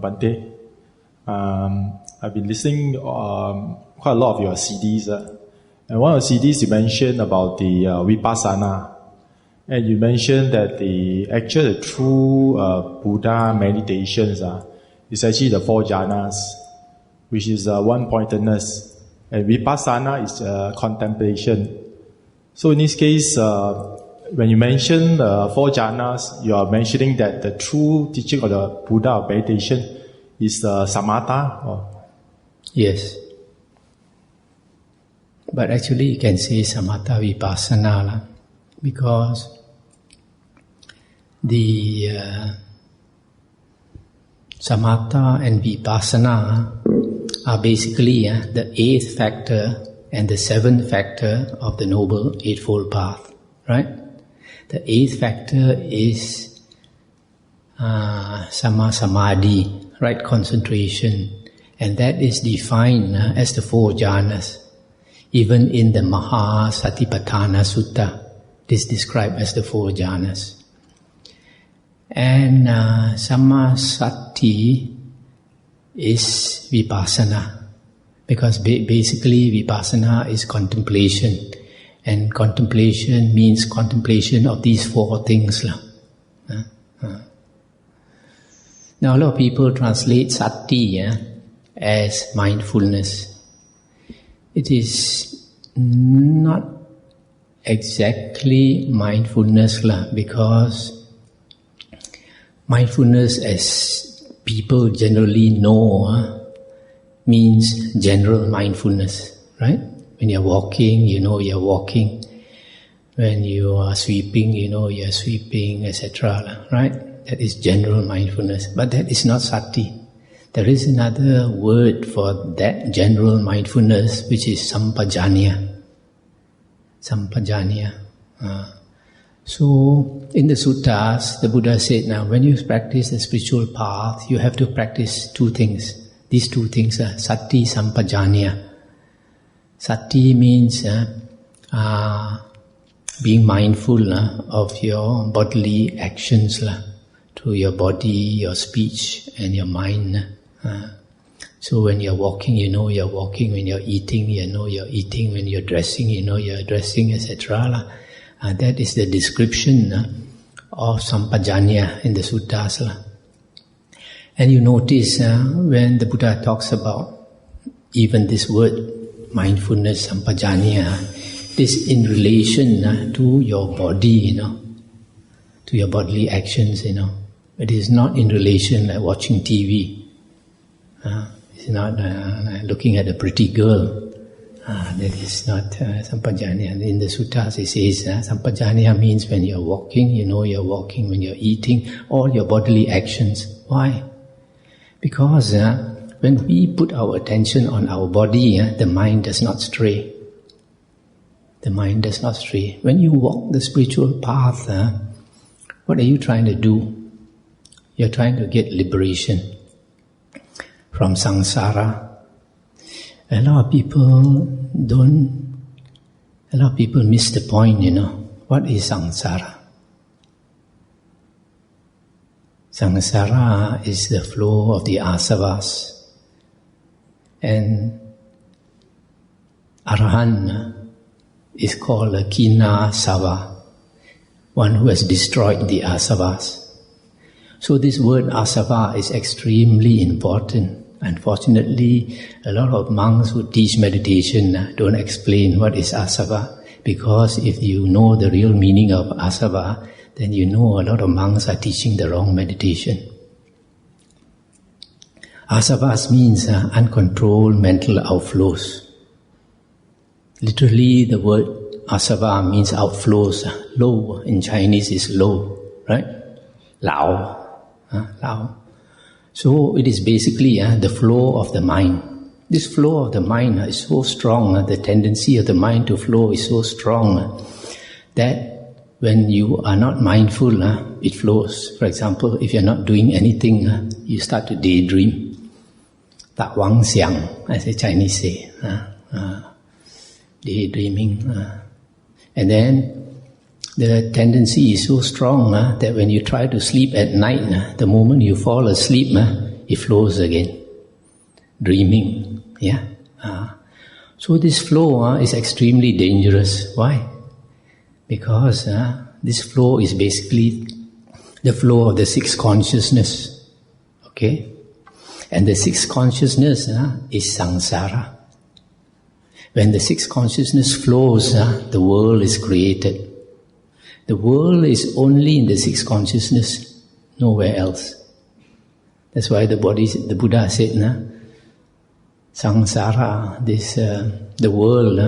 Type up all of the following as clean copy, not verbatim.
Bante. I've been listening quite a lot of your CDs. And one of the CDs you mentioned about the Vipassana. And you mentioned that the true Buddha meditations is actually the 4 jhanas, which is one-pointedness. And Vipassana is contemplation. So in this case, when you mention 4 jhanas, you are mentioning that the true teaching of the Buddha of meditation is samatha? Or? Yes. But actually you can say samatha vipassana because the samatha and vipassana are basically the 8th factor and the 7th factor of the Noble Eightfold Path, right? The 8th factor is samadhi, right concentration, and that is defined as the 4 jhanas. Even in the Maha Satipatthana Sutta, this is described as the 4 jhanas. And samasati is vipassana, because basically vipassana is contemplation, and contemplation means contemplation of these 4 things. Now a lot of people translate sati as mindfulness. It is not exactly mindfulness because mindfulness, as people generally know, means general mindfulness, right? When you're walking, you know you're walking. When you are sweeping, you know you're sweeping, etc., right? That is general mindfulness. But that is not sati. There is another word for that general mindfulness, which is sampajanya. Sampajanya. So, in the suttas, the Buddha said, now when you practice the spiritual path, you have to practice 2 things. These 2 things are sati, sampajanya. Sati means being mindful of your bodily actions, to your body, your speech, and your mind. So when you're walking, you know you're walking. When you're eating, you know you're eating. When you're dressing, you know you're dressing, etc. That is the description of sampajanya in the suttas. And you notice when the Buddha talks about even this word, mindfulness, sampajanya, it is in relation to your body, to your bodily actions, It is not in relation like watching TV. It's not looking at a pretty girl. That is not sampajanya. In the suttas it says sampajanya means when you're walking, you know you're walking. When you're eating, all your bodily actions. Why? Because when we put our attention on our body, the mind does not stray. The mind does not stray. When you walk the spiritual path, what are you trying to do? You're trying to get liberation from samsara. A lot of people miss the point, What is samsara? Samsara is the flow of the asavas. And Arahant is called a kina sava, one who has destroyed the asavas. So this word asava is extremely important. Unfortunately, a lot of monks who teach meditation don't explain what is asava, because if you know the real meaning of asava, then you know a lot of monks are teaching the wrong meditation. Asavas means uncontrolled mental outflows. Literally, the word asava means outflows. Low in Chinese is low, right? Lao. Lao. So it is basically the flow of the mind. This flow of the mind is so strong, the tendency of the mind to flow is so strong that when you are not mindful, it flows. For example, if you're not doing anything, you start to daydream. Tak wang xiang, as the Chinese say. Daydreaming. And then the tendency is so strong that when you try to sleep at night, the moment you fall asleep, it flows again. Dreaming, yeah. So this flow is extremely dangerous. Why? Because this flow is basically the flow of the sixth consciousness. Okay? And the sixth consciousness is samsara. When the sixth consciousness flows, the world is created. The world is only in the sixth consciousness, nowhere else. That's why the Buddha said, samsara, the world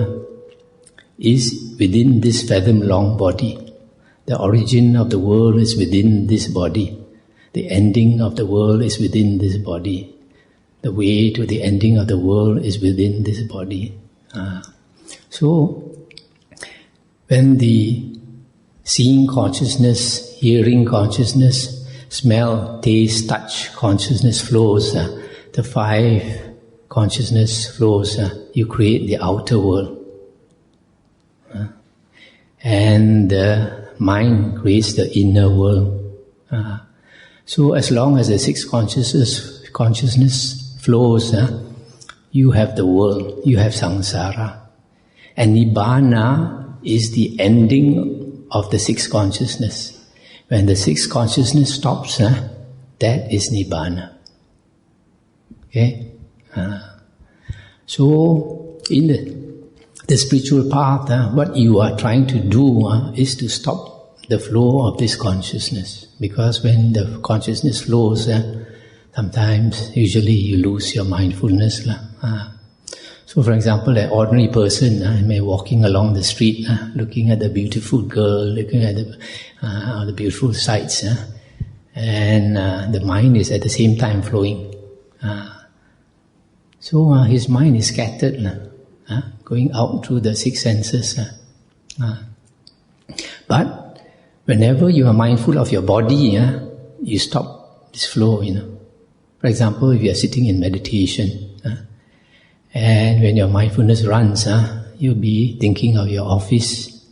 is within this fathom-long body. The origin of the world is within this body. The ending of the world is within this body. The way to the ending of the world is within this body. So, when the seeing consciousness, hearing consciousness, smell, taste, touch consciousness flows, the five consciousness flows, you create the outer world. And the mind creates the inner world. So as long as the sixth consciousness flows, you have the world, you have samsara. And nibbana is the ending of the sixth consciousness. When the sixth consciousness stops, that is nibbana. Okay? So, in the spiritual path, what you are trying to do is to stop the flow of this consciousness. Because when the consciousness flows, sometimes, usually you lose your mindfulness. So for example, an ordinary person may walking along the street, looking at the beautiful girl, looking at the beautiful sights, and the mind is at the same time flowing. So his mind is scattered, going out through the six senses. But whenever you are mindful of your body, you stop this flow, For example, if you are sitting in meditation, and when your mindfulness runs, you'll be thinking of your office,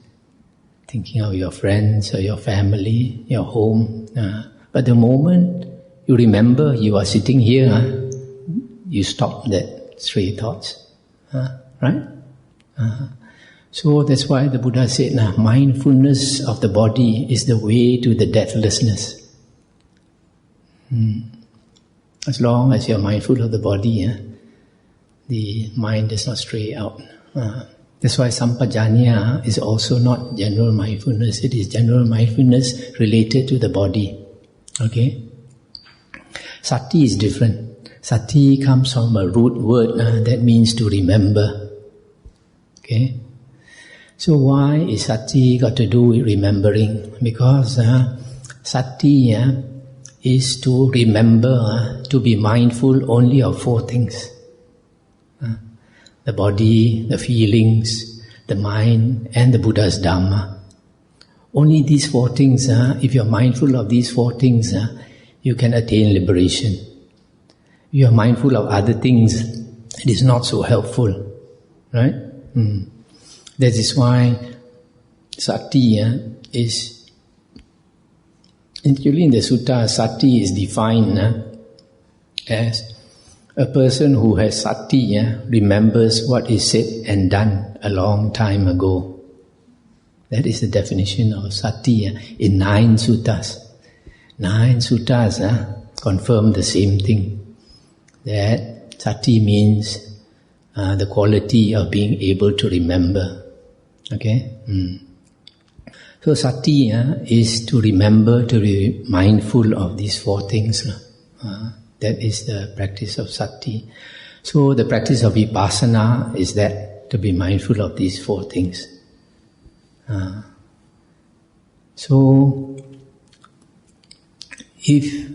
thinking of your friends or your family, your home. But the moment you remember you are sitting here, you stop that stray thoughts. Right? So that's why the Buddha said, mindfulness of the body is the way to the deathlessness. As long as you're mindful of the body, the mind does not stray out. That's why sampajanya is also not general mindfulness. It is general mindfulness related to the body. Okay? Sati is different. Sati comes from a root word that means to remember. Okay? So why is sati got to do with remembering? Because sati is to remember, to be mindful only of four things. The body, the feelings, the mind, and the Buddha's Dhamma. Only these four things, if you're mindful of these four things, you can attain liberation. If you're mindful of other things, it is not so helpful. Right? That is why sati is, actually in the sutta, sati is defined as a person who has sati remembers what is said and done a long time ago. That is the definition of sati in 9 suttas. 9 suttas confirm the same thing. That sati means the quality of being able to remember. Okay? So sati is to remember, to be mindful of these four things. That is the practice of sati. So the practice of vipassana is that, to be mindful of these four things. So if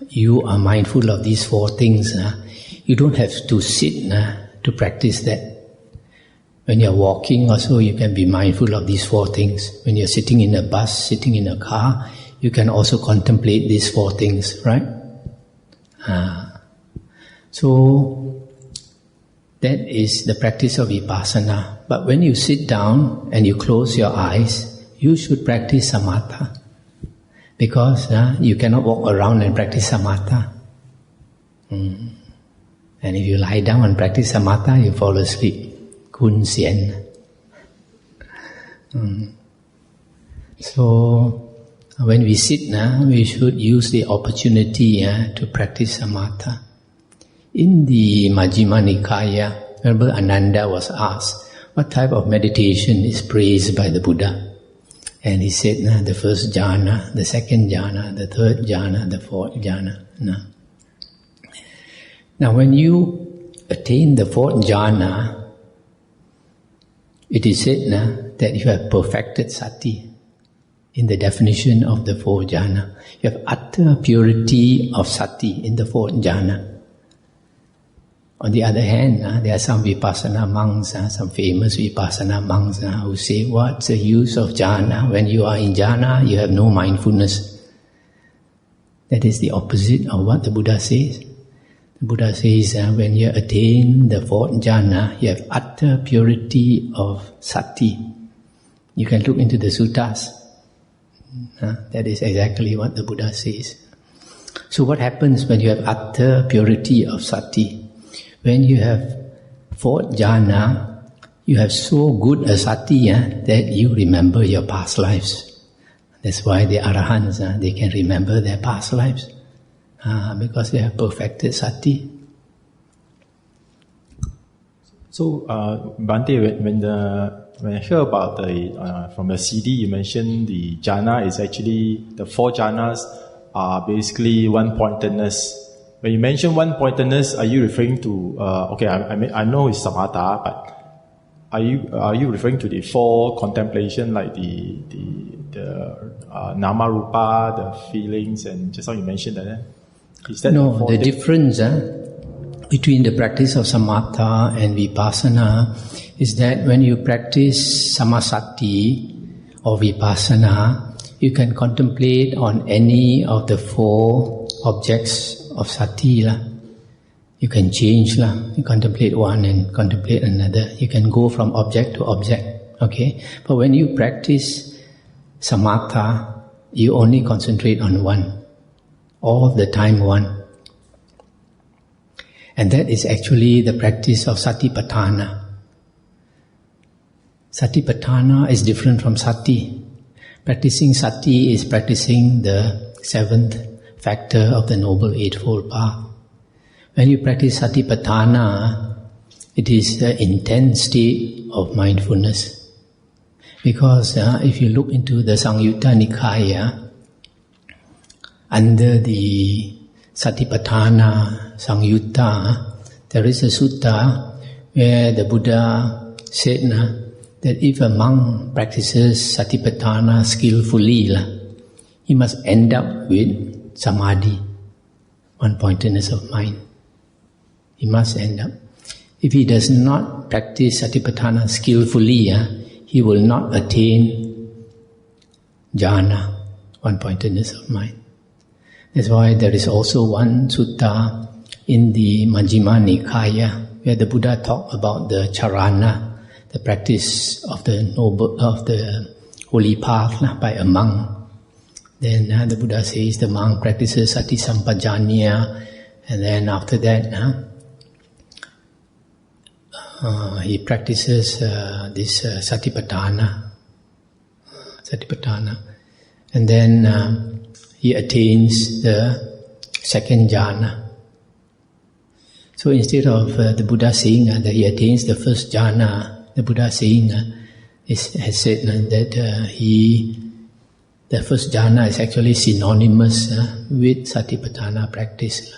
you are mindful of these four things, you don't have to sit to practice that. When you're walking also, you can be mindful of these four things. When you're sitting in a bus, sitting in a car, you can also contemplate these four things, right? So that is the practice of vipassana. But when you sit down and you close your eyes, you should practice samatha. Because you cannot walk around and practice samatha. And if you lie down and practice samatha, you fall asleep. Kun Sien. So, when we sit now, we should use the opportunity to practice samatha. In the Majjhima Nikaya, Venerable Ananda was asked, what type of meditation is praised by the Buddha? And he said, the first jhana, the second jhana, the third jhana, the fourth jhana. Now when you attain the fourth jhana, it is said that you have perfected sati. In the definition of the fourth jhana, you have utter purity of sati in the fourth jhana. On the other hand, there are some vipassana monks, some famous vipassana monks who say, what's the use of jhana? When you are in jhana, you have no mindfulness. That is the opposite of what the Buddha says. The Buddha says, when you attain the fourth jhana, you have utter purity of sati. You can look into the suttas. That is exactly what the Buddha says. So what happens when you have utter purity of sati? When you have fourth jhana, you have so good a sati that you remember your past lives. That's why the Arahants, they can remember their past lives. Because they have perfected sati. So, Bhante, when I hear about from the CD, you mentioned the jhana is actually, the four jhanas are basically one-pointedness. When you mention one-pointedness, are you referring to, I know it's samatha, but are you referring to the four contemplation, like the nama rupa, the feelings, and just how you mentioned that? Is that no, the difference between the practice of samatha and vipassana is that when you practice samasati or vipassana, you can contemplate on any of the four objects of sati. You can change. You contemplate one and contemplate another. You can go from object to object. Okay? But when you practice samatha, you only concentrate on one. All the time one. And that is actually the practice of satipatthana. Satipatthana is different from sati. Practicing sati is practicing the seventh factor of the Noble Eightfold Path. When you practice satipatthana, it is the intense state of mindfulness. Because if you look into the Samyutta Nikaya, under the Satipatthana Samyutta, there is a sutta where the Buddha said that if a monk practices Satipatthana skillfully, he must end up with samadhi, one-pointedness of mind. He must end up. If he does not practice Satipatthana skillfully, he will not attain jhana, one-pointedness of mind. That's why there is also one sutta in the Majjhima Nikaya where the Buddha talked about the charana, the practice of the holy path by a monk. Then the Buddha says the monk practices sati sampajanya, and then after that he practices this satipatthana, and then he attains the second jhana. So instead of the Buddha saying that he attains the first jhana, the Buddha saying has said that the first jhana is actually synonymous with satipatthana practice.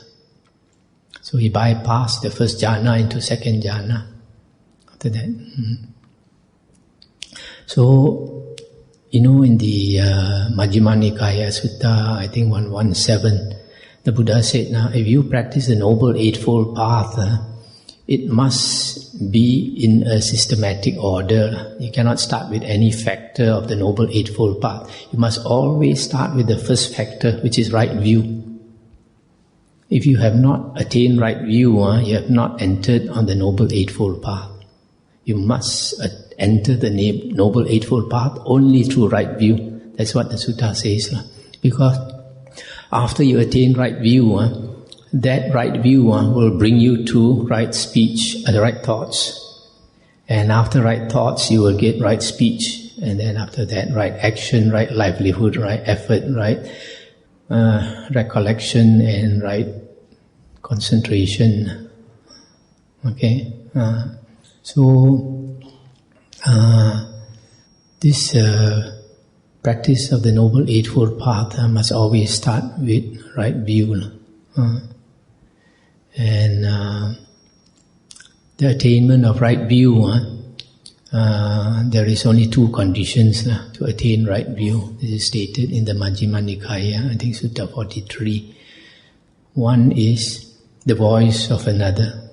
So he bypassed the first jhana into second jhana. After that, so in the Majjhima Nikaya Sutta, I think 117, the Buddha said, now if you practice the Noble Eightfold Path, it must be in a systematic order. You cannot start with any factor of the Noble Eightfold Path. You must always start with the first factor, which is right view. If you have not attained right view, you have not entered on the Noble Eightfold Path. You must enter the Noble Eightfold Path only through right view. That's what the sutta says. Because after you attain right view, that right view will bring you to right speech, the right thoughts. And after right thoughts, you will get right speech. And then after that, right action, right livelihood, right effort, right recollection, and right concentration. Okay? This practice of the Noble Eightfold Path must always start with right view. And the attainment of right view, there is only two conditions to attain right view. This is stated in the Majjhima Nikaya, I think Sutta 43. One is the voice of another.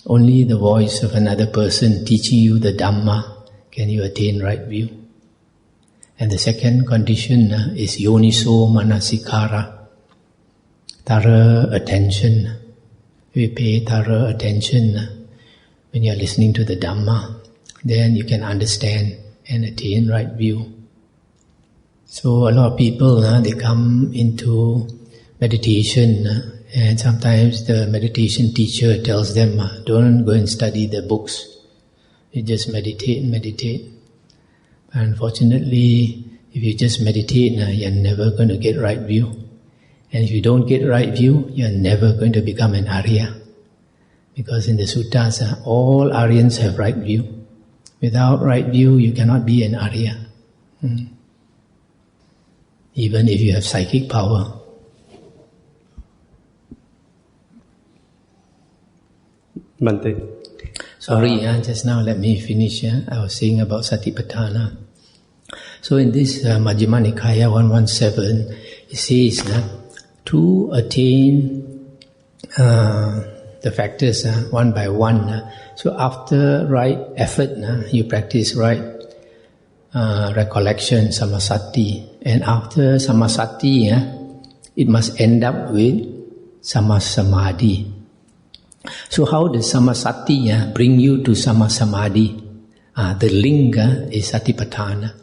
Only the voice of another person teaching you the Dhamma can you attain right view. And the second condition is Yoniso Manasikara, thorough attention. We pay thorough attention when you are listening to the Dhamma, then you can understand and attain right view. So a lot of people, they come into meditation and sometimes the meditation teacher tells them, don't go and study the books. You just meditate. Unfortunately, if you just meditate, you're never going to get right view. And if you don't get right view, you're never going to become an Arya. Because in the suttas, all Aryans have right view. Without right view, you cannot be an Arya. Even if you have psychic power. Bante. Sorry, just now let me finish. I was saying about Satipatthana. So in this Majjhima Nikaya 117, it says to attain the factors one by one. So after right effort, you practice right recollection, samasati. And after samasati, it must end up with samasamadhi. So how does samasati bring you to samasamadhi? The link is satipatthana.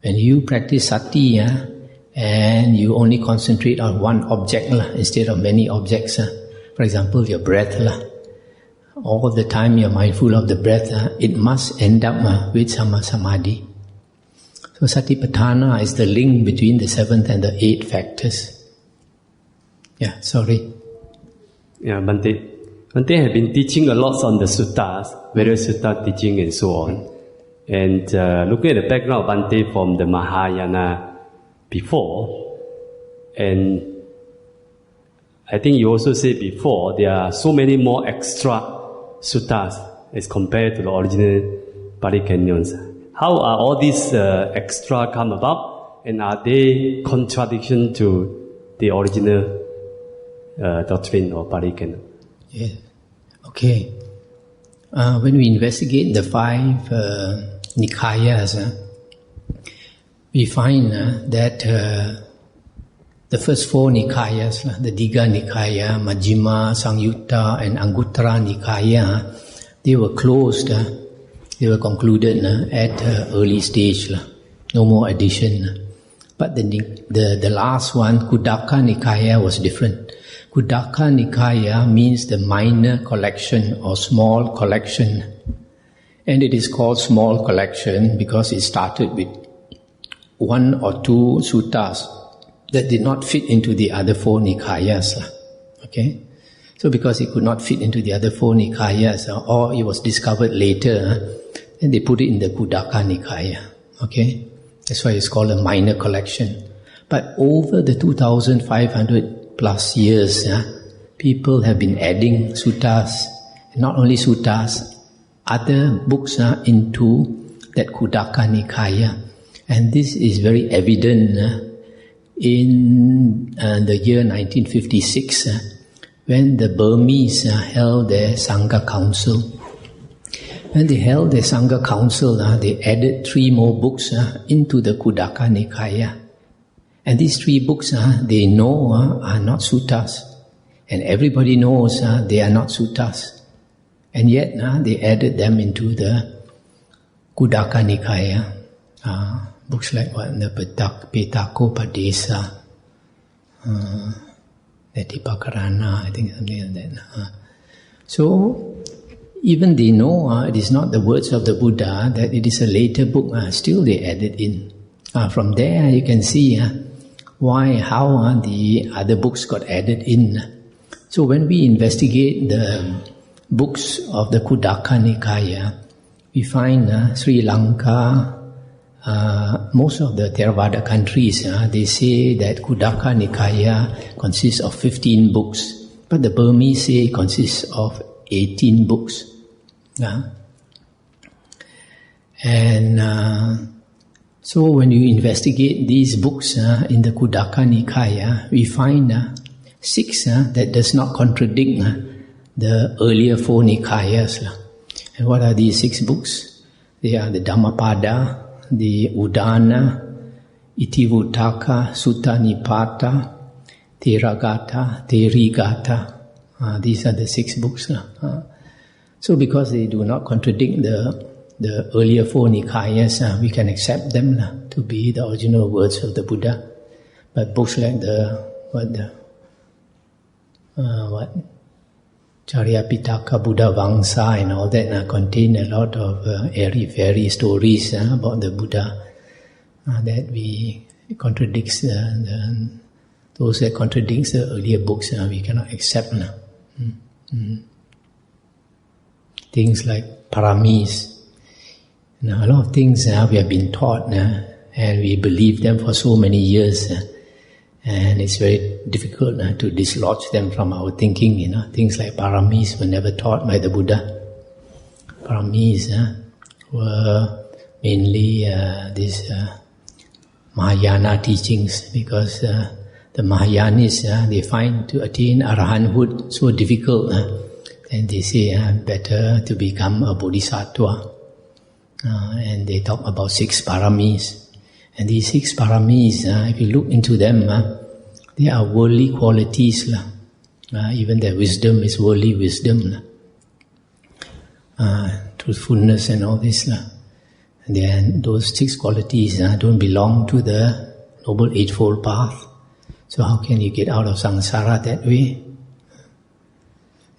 When you practice sati and you only concentrate on one object instead of many objects, for example your breath, all the time you're mindful of the breath, it must end up with samasamadhi. So satipatthana is the link between the 7th and the 8th factors. Yeah, sorry. Yeah, Bante have been teaching a lot on the suttas, various sutta teaching and so on. And looking at the background of Bante from the Mahayana before, and I think you also said before, there are so many more extra suttas as compared to the original Pali Canons. How are all these extra come about, and are they contradiction to the original doctrine of Pali Canon? Yes. Okay. When we investigate the 5 Nikayas, we find that the first 4 Nikayas, the Digha Nikaya, Majjhima, Sangyutta and Anguttara Nikaya, they were closed, they were concluded at early stage, no more addition. But the last one, Khuddaka Nikaya, was different. Khuddaka Nikaya means the minor collection or small collection. And it is called small collection because it started with 1 or 2 suttas that did not fit into the other 4 Nikayas. Okay? So because it could not fit into the other 4 Nikayas, or it was discovered later, then they put it in the Khuddaka Nikaya. Okay? That's why it's called a minor collection. But over the 2,500 plus years, people have been adding suttas, not only suttas, other books into that Khuddaka Nikaya. And this is very evident in the year 1956 when the Burmese held their Sangha Council. When they held their Sangha Council, they added 3 more books into the Khuddaka Nikaya. And these 3 books, they know are not suttas. And everybody knows they are not suttas. And yet they added them into the Khuddaka Nikaya. Books like what? The Petako Padesa, Netipakarana, I think something like that. So, even they know it is not the words of the Buddha, that it is a later book, still they added in. From there you can see how the other books got added in. So when we investigate the books of the Khuddaka Nikaya, we find Sri Lanka, most of the Theravada countries, they say that Khuddaka Nikaya consists of 15 books, but the Burmese say it consists of 18 books. So when you investigate these books in the Khuddaka Nikaya, we find 6 that does not contradict the earlier 4 Nikayas. And what are these 6 books? They are the Dhammapada, the Udana, Itivuttaka, Sutta Nipata, Theragata, Therigata. These are the 6 books. So because they do not contradict the earlier 4 Nikayas, we can accept them to be the original words of the Buddha. But books like Charya-pitaka, Buddha Vangsa and all that contain a lot of airy-fairy stories about the Buddha that contradicts those that contradicts the earlier books we cannot accept. Things like paramis. A lot of things we have been taught and we believe them for so many years. And it's very difficult to dislodge them from our thinking. Things like paramis were never taught by the Buddha. Paramis were mainly these Mahayana teachings, because the Mahayanis, they find to attain Arahanthood so difficult. And they say better to become a Bodhisattva. And they talk about 6 paramis. And these 6 paramis, if you look into them, they are worldly qualities. Even their wisdom is worldly wisdom. Truthfulness and all this. And then those 6 qualities don't belong to the Noble Eightfold Path. So how can you get out of samsara that way?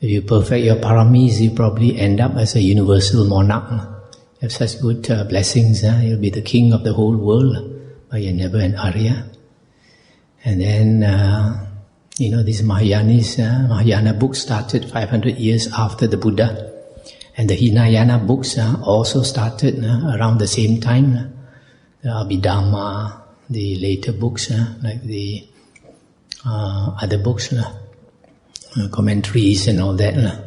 If you perfect your paramis, you probably end up as a universal monarch. You have such good blessings, you'll be the king of the whole world, but you're never an Arya. And then, these Mahayanis, Mahayana books started 500 years after the Buddha. And the Hinayana books also started around the same time. The Abhidhamma, the later books, like the other books, commentaries and all that.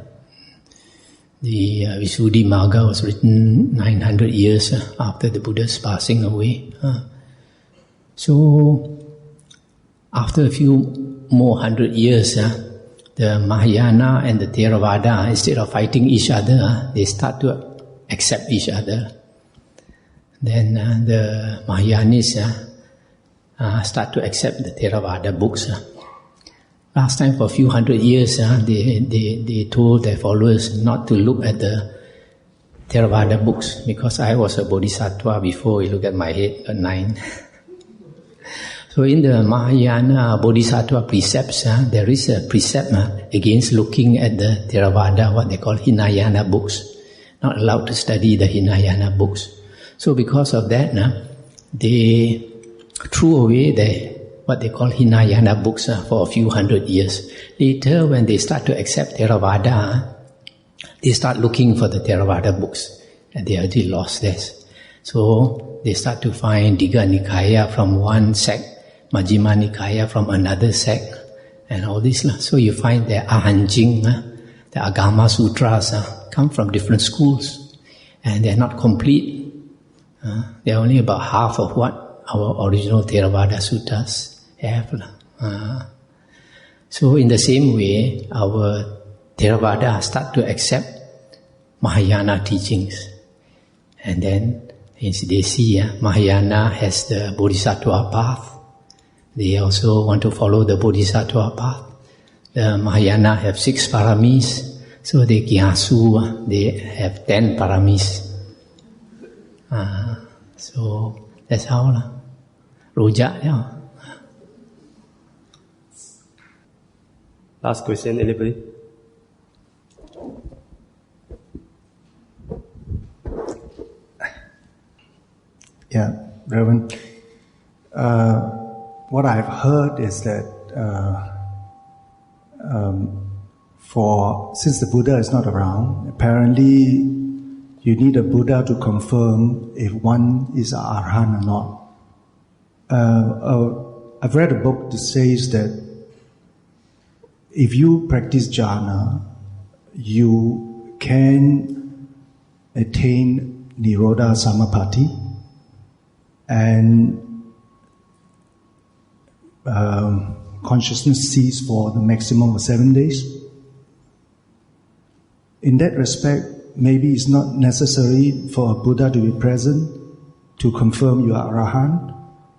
The Visuddhimagga was written 900 years after the Buddha's passing away. So, after a few more 100 years, the Mahayana and the Theravada, instead of fighting each other, they start to accept each other. Then the Mahayanis start to accept the Theravada books. Last time, for a few 100 years, they told their followers not to look at the Theravada books, because I was a Bodhisattva before you look at my head at 9. So in the Mahayana Bodhisattva precepts, there is a precept against looking at the Theravada, what they call Hinayana books. Not allowed to study the Hinayana books. So because of that, they threw away what they call Hinayana books for a few 100 years. Later, when they start to accept Theravada, they start looking for the Theravada books, and they already lost this. So they start to find Digha Nikaya from one sect, Majjhima Nikaya from another sect, and all this. So you find the Ahanjing, the Agama Sutras come from different schools, and they're not complete. They're only about half of what our original Theravada Suttas have. So in the same way, our Theravada start to accept Mahayana teachings. And then they see Mahayana has the Bodhisattva path. They also want to follow the Bodhisattva path. The Mahayana have 6 paramis, so the Gyasu, they have 10 paramis. So that's how. Rojak, Last question, anybody? Yeah, Reverend. What I've heard is that since the Buddha is not around, apparently you need a Buddha to confirm if one is an Arahant or not. I've read a book that says that if you practice jhana, you can attain Nirodha Samapatti and consciousness cease for the maximum of 7 days. In that respect, maybe it's not necessary for a Buddha to be present to confirm you are Arahant,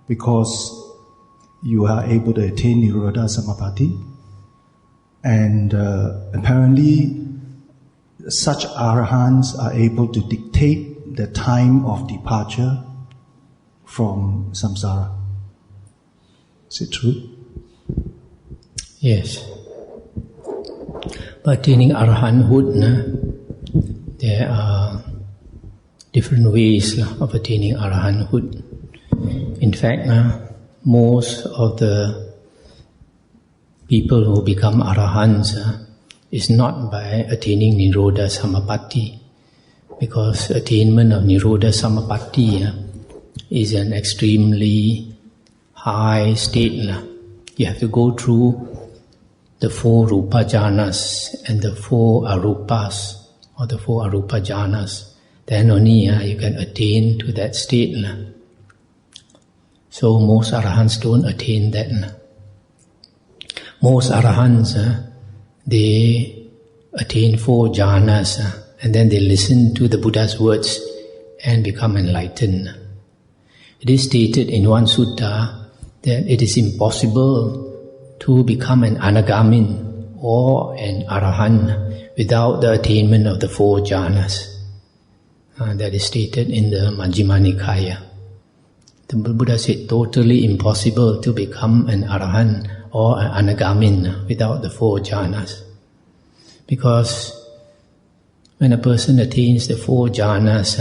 because you are able to attain Nirodha Samapatti. And apparently such Arahants are able to dictate the time of departure from samsara. Is it true? Yes. Pertaining Arahanthood, there are different ways of attaining Arahanthood. In fact, most of the people who become Arahants is not by attaining Nirodha Samapatti, because attainment of Nirodha Samapatti is an extremely high state. You have to go through the 4 Rupa Jhanas and the 4 Arupas, or the 4 Arupa Jhanas. Then only you can attain to that state. So most Arahants don't attain that. Most Arahants, they attain 4 jhanas, and then they listen to the Buddha's words and become enlightened. It is stated in one sutta that it is impossible to become an anagamin or an arahant without the attainment of the 4 jhanas. That is stated in the Majjhima Nikaya. The Buddha said totally impossible to become an arahant or an anagamin without the 4 jhanas. Because when a person attains the 4 jhanas,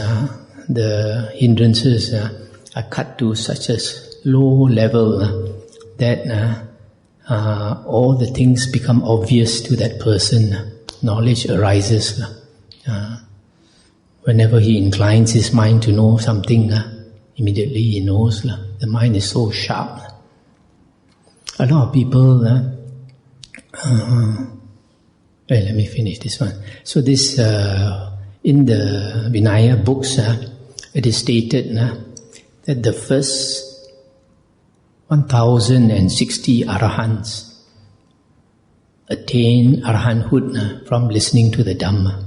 the hindrances are cut to such a low level that all the things become obvious to that person. Knowledge arises. Whenever he inclines his mind to know something, immediately he knows. The mind is so sharp. A lot of people, let me finish this one. So this, in the Vinaya books, it is stated that the first 1060 Arahants attain Arahanthood from listening to the Dhamma.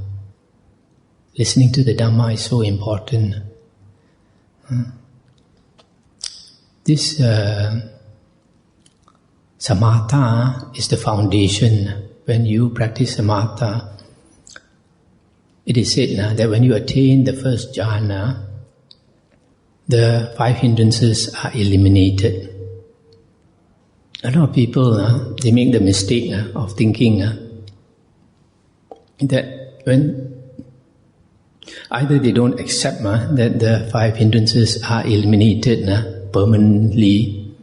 Listening to the Dhamma is so important. This samatha is the foundation. When you practice samatha, it is said that when you attain the first jhana, the 5 hindrances are eliminated. A lot of people, they make the mistake of thinking that when either they don't accept that the 5 hindrances are eliminated permanently,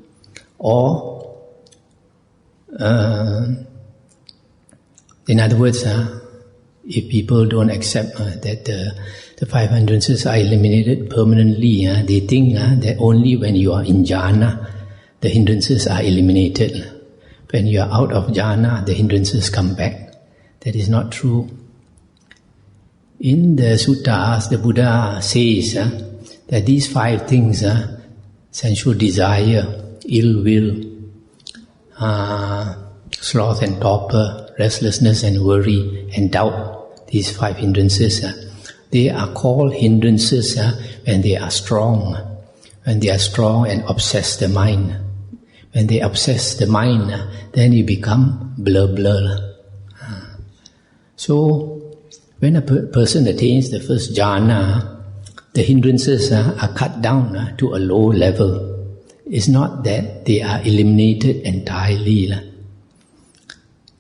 or in other words, if people don't accept that the 5 hindrances are eliminated permanently, they think that only when you are in jhana, the hindrances are eliminated. When you are out of jhana, the hindrances come back. That is not true. In the suttas, the Buddha says that these 5 things, sensual desire, ill will, sloth and torpor, restlessness and worry and doubt, these 5 hindrances, they are called hindrances when they are strong. When they are strong and obsess the mind. When they obsess the mind, then you become blur. So, when a person attains the first jhana, the hindrances are cut down to a low level. It's not that they are eliminated entirely.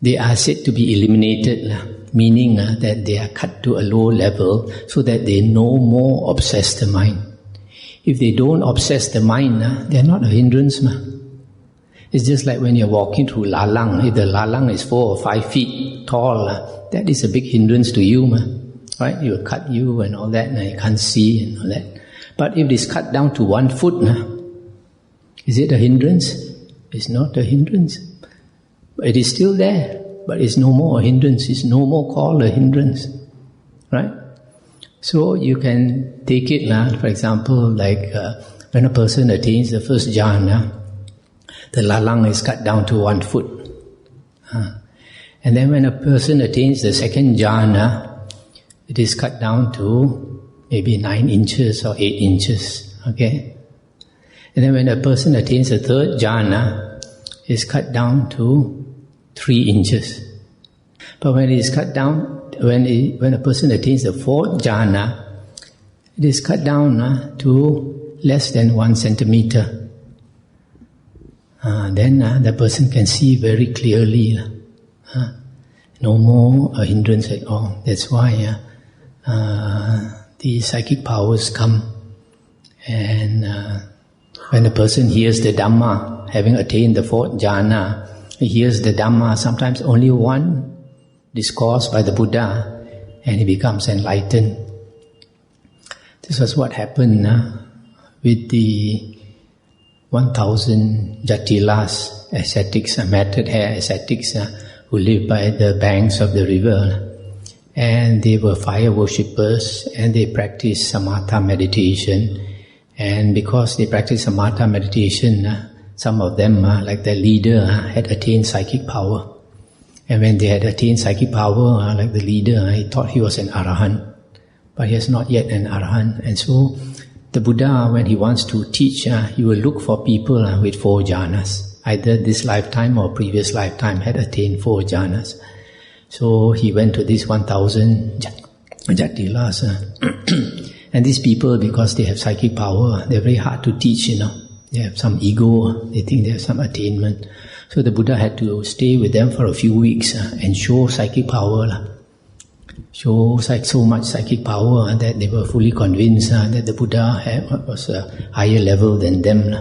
they are said to be eliminated, meaning that they are cut to a low level so that they no more obsess the mind. If they don't obsess the mind, they are not a hindrance. It's just like when you're walking through lalang. If the lalang is 4 or 5 feet tall, that is a big hindrance to you. Right? It will cut you and all that, and you can't see and all that. But if it is cut down to 1 foot, is it a hindrance? It's not a hindrance. It is still there, but it's no more a hindrance. It's no more called a hindrance. Right? So you can take it, for example, like when a person attains the first jhana, the lalang is cut down to 1 foot. And then when a person attains the second jhana, it is cut down to maybe 9 inches or 8 inches. Okay? And then when a person attains the third jhana, it's cut down to 3 inches. But when it is cut down, when a person attains the fourth jhana, it is cut down to less than 1 centimeter. Then the person can see very clearly. No more a hindrance at all. That's why the psychic powers come. And when a person hears the Dhamma, having attained the fourth jhana, he hears the Dhamma, sometimes only one discourse by the Buddha, and he becomes enlightened. This was what happened with the 1,000 Jatilas, ascetics, matted hair ascetics, who lived by the banks of the river. And they were fire worshippers, and they practiced samatha meditation. And because they practiced samatha meditation, some of them, like the leader, had attained psychic power. And when they had attained psychic power, like the leader, he thought he was an Arahant. But he is not yet an Arahant. And so the Buddha, when he wants to teach, he will look for people with 4 jhanas. Either this lifetime or previous lifetime had attained 4 jhanas. So he went to these 1,000 Jatilas. And these people, because they have psychic power, they're very hard to teach, They have some ego, they think they have some attainment. So the Buddha had to stay with them for a few weeks and show psychic power. Show so much psychic power that they were fully convinced that the Buddha was a higher level than them.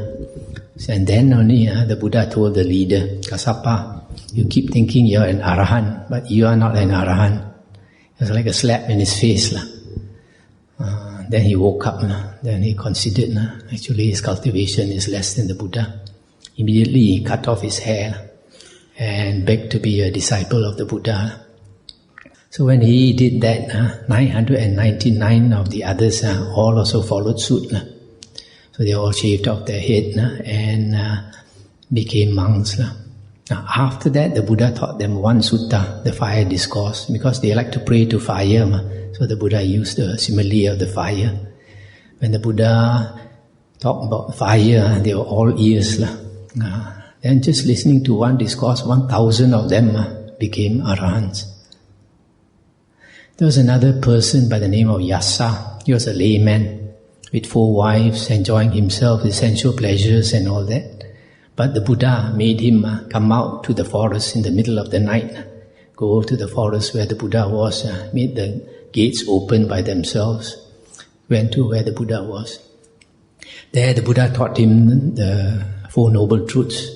And then only the Buddha told the leader, Kassapa, you keep thinking you're an Arahant, but you are not an Arahant. It was like a slap in his face. Then he woke up. Then he considered actually his cultivation is less than the Buddha. Immediately he cut off his hair and begged to be a disciple of the Buddha. So when he did that, 999 of the others all also followed suit. So they all shaved off their head and became monks. Now after that, the Buddha taught them one sutta, the fire discourse, because they like to pray to fire. So the Buddha used the simile of the fire. When the Buddha talked about fire, they were all ears. Then just listening to one discourse, 1,000 of them became Arahants. There was another person by the name of Yasa. He was a layman with 4 wives, enjoying himself with sensual pleasures and all that. But the Buddha made him come out to the forest in the middle of the night, go to the forest where the Buddha was, made the gates open by themselves, went to where the Buddha was. There the Buddha taught him the 4 noble truths.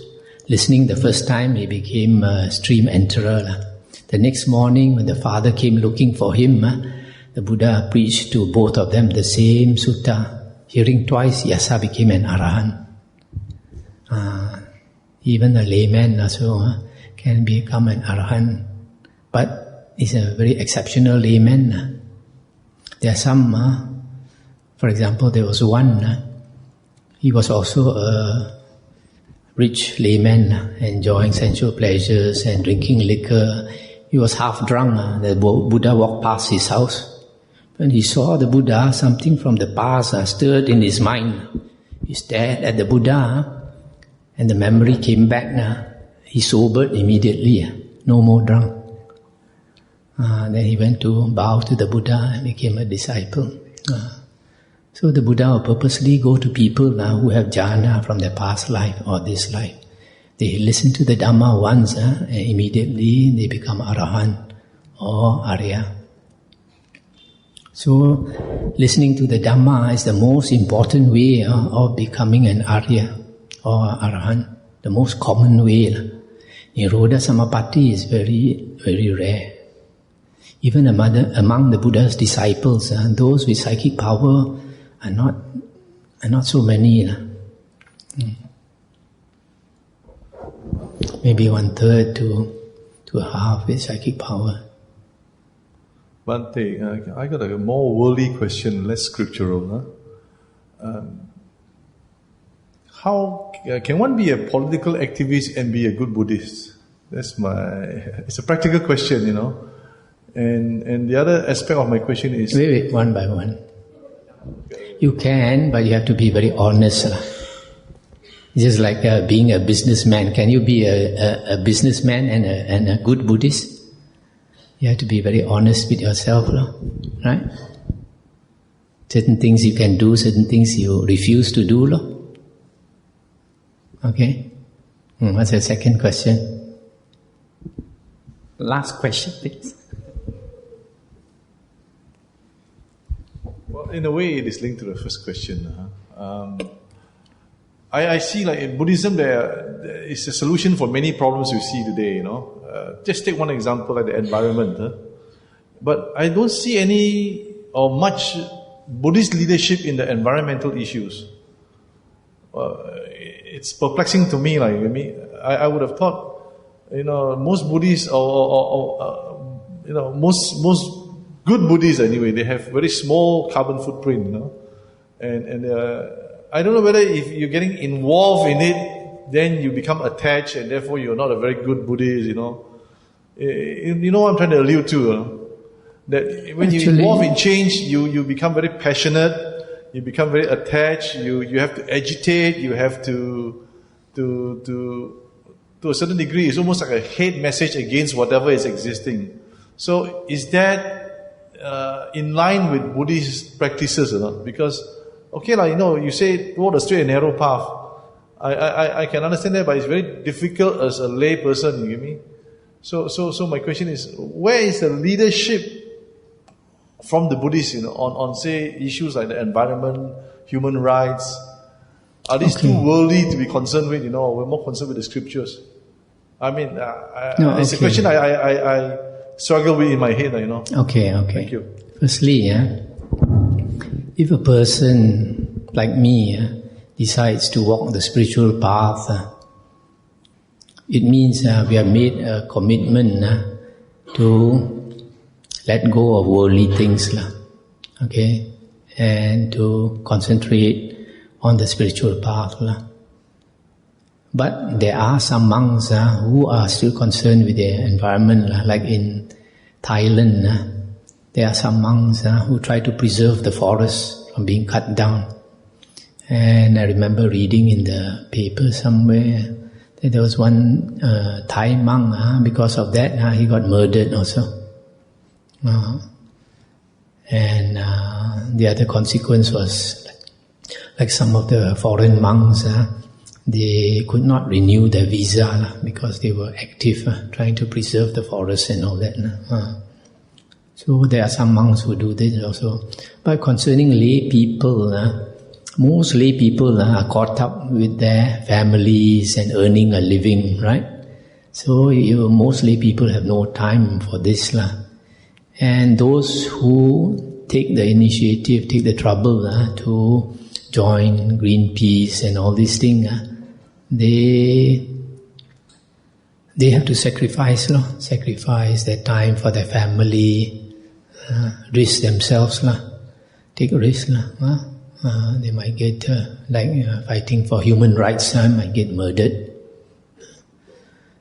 Listening the first time, he became a stream enterer. The next morning, when the father came looking for him, the Buddha preached to both of them the same sutta. Hearing twice, Yasa became an Arahant. Even a layman also can become an Arahant, but he's a very exceptional layman. There are some, for example, there was one, he was also a rich layman, enjoying sensual pleasures and drinking liquor. He was half drunk. The Buddha walked past his house. When he saw the Buddha, something from the past stirred in his mind. He stared at the Buddha, and the memory came back. He sobered immediately, no more drunk. Then he went to bow to the Buddha and became a disciple. So the Buddha will purposely go to people who have jhana from their past life or this life. They listen to the Dhamma once, and immediately they become Arahant or Arya. So, listening to the Dhamma is the most important way of becoming an Arya or Arahant, the most common way. Nirodha Samapatti is very, very rare. Even among the Buddha's disciples, those with psychic power are not so many. Maybe 1/3 to a half with psychic power. Bhante, I got a more worldly question, less scriptural. How can one be a political activist and be a good Buddhist? It's a practical question, And the other aspect of my question is... Wait, one by one. You can, but you have to be very honest. It's just like being a businessman. Can you be a businessman and a good Buddhist? You have to be very honest with yourself, right? Certain things you can do, certain things you refuse to do. Okay? What's the second question? Last question, please. Well, in a way, it is linked to the first question. I see, like in Buddhism, there is a solution for many problems we see today. Just take one example, like the environment. But I don't see any or much Buddhist leadership in the environmental issues. It's perplexing to me. I would have thought, most Buddhists most good Buddhists anyway, they have very small carbon footprint, and I don't know whether if you're getting involved in it, then you become attached, and therefore you're not a very good Buddhist, You know what I'm trying to allude to, that when you involve in change, you become very passionate, you become very attached, you have to agitate, you have to a certain degree, it's almost like a hate message against whatever is existing. So is that in line with Buddhist practices or not? Because, you say walk a straight and narrow path. I can understand that, but it's very difficult as a lay person, you get me? So my question is, where is the leadership from the Buddhists, on say issues like the environment, human rights? Are these too worldly to be concerned with? We're more concerned with the scriptures. It's a question I struggle with in my head, Okay. Thank you. Firstly, if a person like me decides to walk the spiritual path, it means we have made a commitment to let go of worldly things, okay, and to concentrate on the spiritual path. But there are some monks who are still concerned with the environment, like in Thailand. There are some monks who try to preserve the forest from being cut down. And I remember reading in the paper somewhere that there was one Thai monk, because of that, he got murdered also. And the other consequence was, like some of the foreign monks, they could not renew their visa because they were active trying to preserve the forest and all that. So there are some monks who do this also. But concerning lay people, most lay people are caught up with their families and earning a living, right? So most lay people have no time for this. And those who take the initiative, take the trouble to join Greenpeace and all these things, they have to sacrifice their time for their family, risk themselves, take a risk. They might get, fighting for human rights, might get murdered.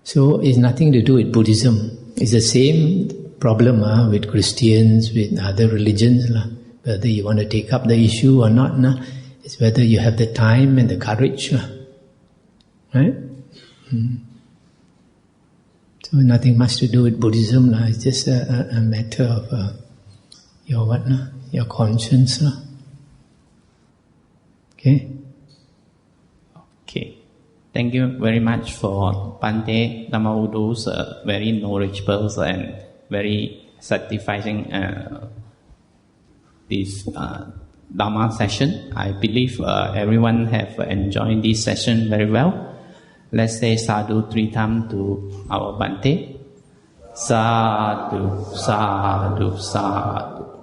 So it's nothing to do with Buddhism. It's the same problem with Christians, with other religions. Whether you want to take up the issue or not, it's whether you have the time and the courage. Right? So nothing much to do with Buddhism. It's just a matter of your conscience. Okay. Thank you very much for Bante Dhammavudu's very knowledgeable and very satisfying this Dhamma session. I believe everyone have enjoyed this session very well. Let's say sadhu 3 times to our Bante. Sadhu, sadhu, sadhu.